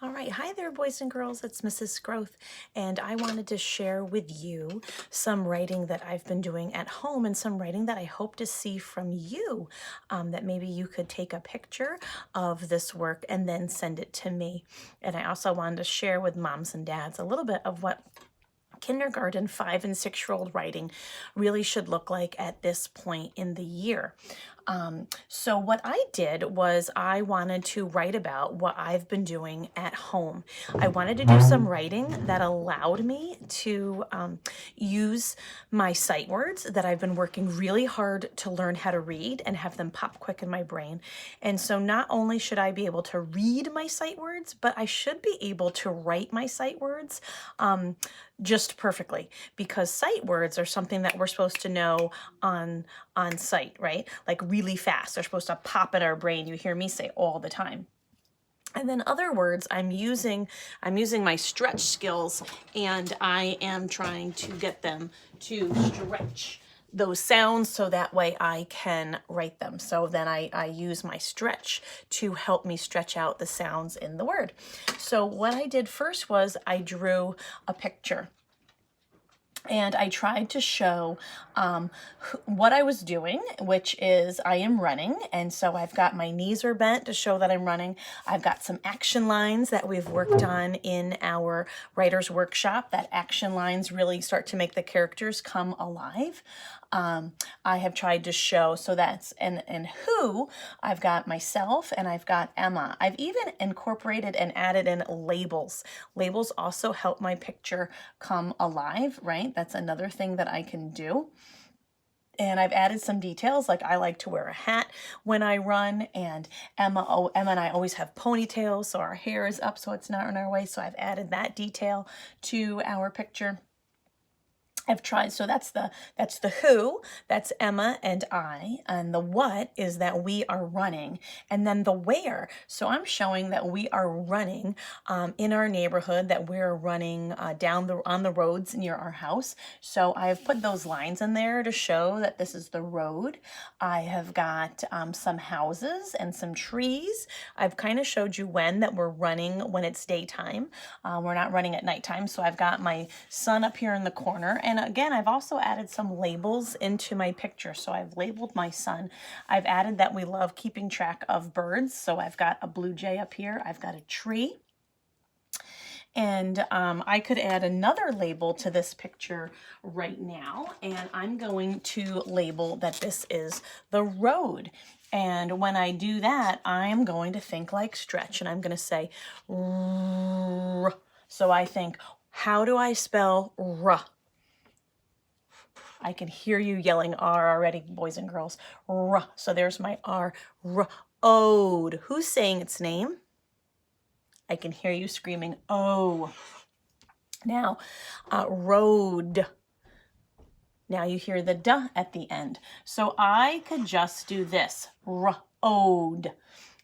All right, hi there, boys and girls. It's Mrs. Growth, and I wanted to share with you some writing that I've been doing at home and some writing that I hope to see from you, that maybe you could take a picture of this work and then send it to me. And I also wanted to share with moms and dads a little bit of what kindergarten 5 and 6-year-old writing really should look like at this point in the year. So what I did was I wanted to write about what I've been doing at home. I wanted to do some writing that allowed me to use my sight words that I've been working really hard to learn how to read and have them pop quick in my brain. And so not only should I be able to read my sight words, but I should be able to write my sight words just perfectly, because sight words are something that we're supposed to know on sight, right? Like really fast. They're supposed to pop in our brain. You hear me say all the time. And then other words, I'm using my stretch skills, and I am trying to get them to stretch those sounds so that way I can write them. So then I use my stretch to help me stretch out the sounds in the word. So what I did first was I drew a picture. And I tried to show what I was doing, which is I am running. And so I've got my knees are bent to show that I'm running. I've got some action lines that we've worked on in our writer's workshop. That action lines really start to make the characters come alive. I have tried to show, so that's, and who, I've got myself and I've got Emma. I've even incorporated and added in labels. Labels also help my picture come alive, right? That's another thing that I can do. And I've added some details, like I like to wear a hat when I run, and Emma and I always have ponytails, so our hair is up so it's not in our way. So I've added that detail to our picture. I've tried, so that's the who, that's Emma and I, and the what is that we are running, and then the where. So I'm showing that we are running in our neighborhood, that we're running on the roads near our house. So I've put those lines in there to show that this is the road. I have got some houses and some trees. I've kind of showed you that we're running when it's daytime. We're not running at nighttime. So I've got my sun up here in the corner, and again, I've also added some labels into my picture. So I've labeled my son. I've added that we love keeping track of birds. So I've got a blue jay up here. I've got a tree. And I could add another label to this picture right now. And I'm going to label that this is the road. And when I do that, I'm going to think like stretch. And I'm going to say, R. So I think, how do I spell R? I can hear you yelling R already, boys and girls. R. So there's my R. Road. Who's saying its name? I can hear you screaming, oh. Now, road. Now you hear the duh at the end. So I could just do this, road.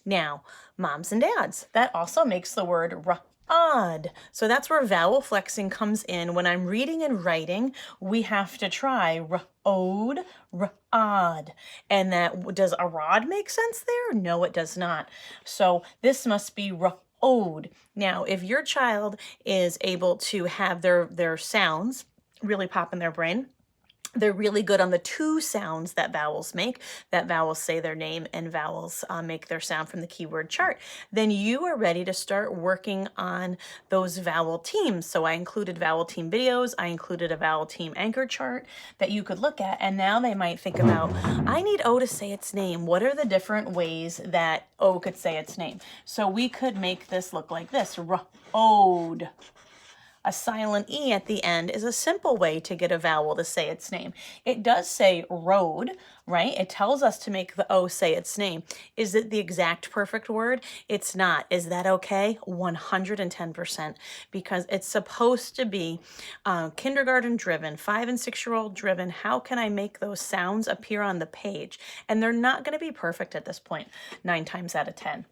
Now, moms and dads, that also makes the word odd. So that's where vowel flexing comes in. When I'm reading and writing, we have to try road, rod. And that, does a rod make sense there? No, it does not. So this must be road. Now, if your child is able to have their sounds really pop in their brain, they're really good on the two sounds that vowels make, that vowels say their name and vowels make their sound from the keyword chart, then you are ready to start working on those vowel teams. So I included vowel team videos. I included a vowel team anchor chart that you could look at. And now they might think about, I need O to say its name. What are the different ways that O could say its name? So we could make this look like this, road. A silent E at the end is a simple way to get a vowel to say its name. It does say road, right? It tells us to make the O say its name. Is it the exact perfect word? It's not. Is that okay? 110%, because it's supposed to be kindergarten driven, 5 and 6-year-old driven. How can I make those sounds appear on the page? And they're not going to be perfect at this point, 9 times out of 10.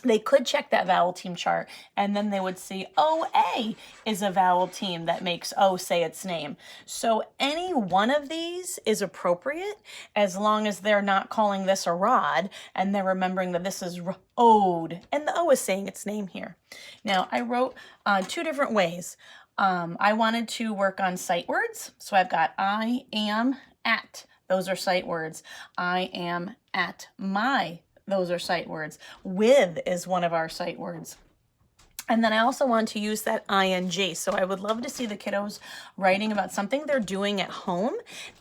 they could check that vowel team chart and then they would see OA is a vowel team that makes O say its name. So any one of these is appropriate as long as they're not calling this a rod and they're remembering that this is ode and the O is saying its name here. Now I wrote 2 different ways. I wanted to work on sight words. So I've got I am at. Those are sight words. I am at my. Those are sight words. With is one of our sight words. And then I also want to use that ing. So I would love to see the kiddos writing about something they're doing at home.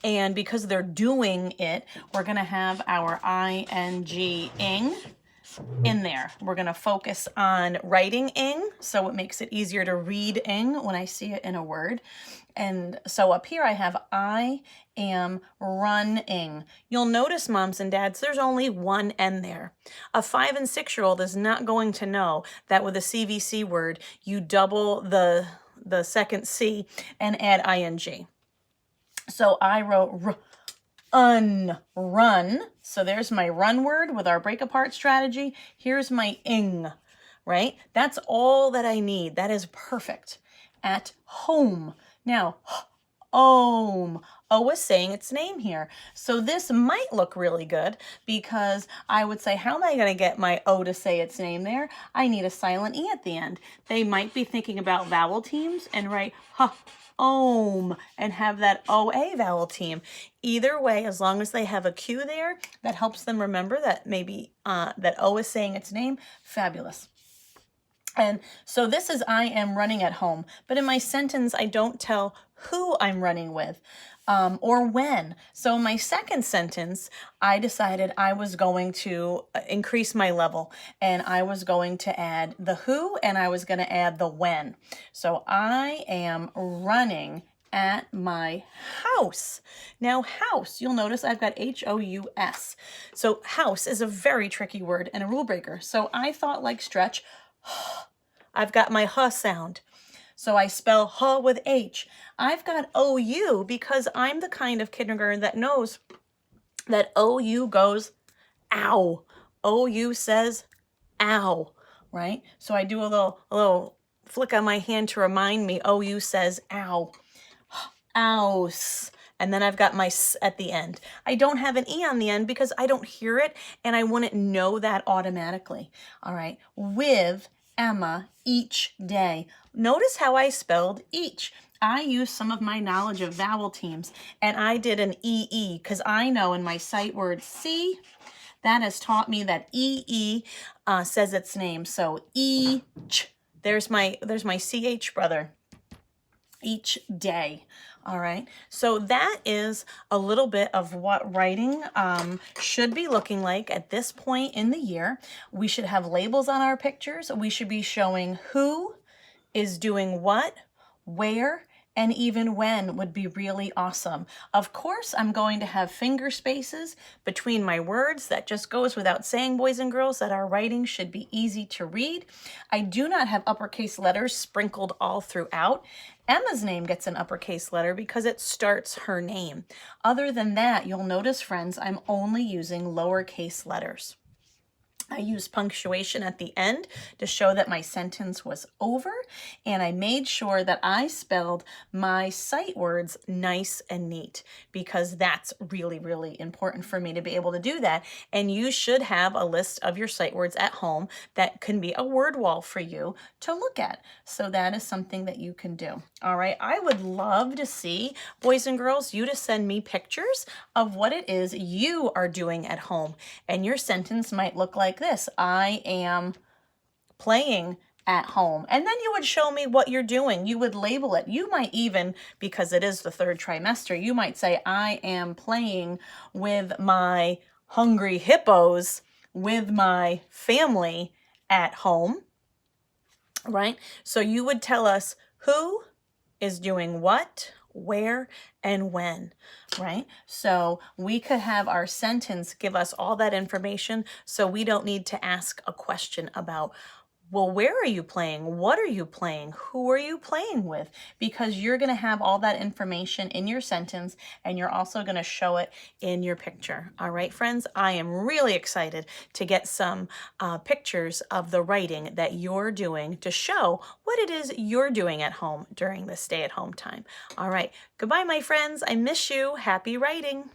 And because they're doing it, we're going to have our ing in there. We're going to focus on writing ing, so it makes it easier to read ing when I see it in a word. And so up here I have I am running. You'll notice, moms and dads, there's only one N there. A 5- and 6-year-old is not going to know that with a CVC word, you double the second C and add ing. So I wrote run. So there's my run word with our break apart strategy. Here's my ing, right? That's all that I need. That is perfect. At home. Now, home. O is saying its name here. So this might look really good because I would say, how am I going to get my O to say its name there? I need a silent E at the end. They might be thinking about vowel teams and write home and have that OA vowel team. Either way, as long as they have a Q there, that helps them remember that maybe that O is saying its name. Fabulous. And so this is I am running at home, but in my sentence, I don't tell who I'm running with or when. So in my second sentence, I decided I was going to increase my level and I was going to add the who and I was going to add the when. So I am running at my house. Now house, you'll notice I've got H-O-U-S. So house is a very tricky word and a rule breaker. So I thought, like stretch, I've got my huh sound. So I spell huh with H. I've got OU because I'm the kind of kindergarten that knows that OU goes ow. OU says ow, right? So I do a little flick on my hand to remind me OU says ow. Ouse. And then I've got my S at the end. I don't have an E on the end because I don't hear it and I wouldn't know that automatically. All right. With Emma each day. Notice how I spelled each. I used some of my knowledge of vowel teams and I did an EE because I know in my sight word C, that has taught me that EE says its name. So each, there's my CH brother. Each day. All right. So that is a little bit of what writing should be looking like at this point in the year. We should have labels on our pictures. We should be showing who is doing what, where, and even when would be really awesome. Of course, I'm going to have finger spaces between my words. That just goes without saying, boys and girls, that our writing should be easy to read. I do not have uppercase letters sprinkled all throughout. Emma's name gets an uppercase letter because it starts her name. Other than that, you'll notice, friends, I'm only using lowercase letters. I used punctuation at the end to show that my sentence was over, and I made sure that I spelled my sight words nice and neat because that's really, really important for me to be able to do that. And you should have a list of your sight words at home that can be a word wall for you to look at. So that is something that you can do. All right, I would love to see, boys and girls, you to send me pictures of what it is you are doing at home. And your sentence might look like this: I am playing at home. And then you would show me what you're doing. You would label it. You might even, because it is the 3rd trimester, you might say, I am playing with my hungry hippos with my family at home, right? So you would tell us who is doing what, where, and when, right? So we could have our sentence give us all that information so we don't need to ask a question about Well, where are you playing? What are you playing? Who are you playing with? Because you're going to have all that information in your sentence, and you're also going to show it in your picture. All right, friends, I am really excited to get some pictures of the writing that you're doing to show what it is you're doing at home during this stay-at-home time. All right, goodbye, my friends. I miss you. Happy writing.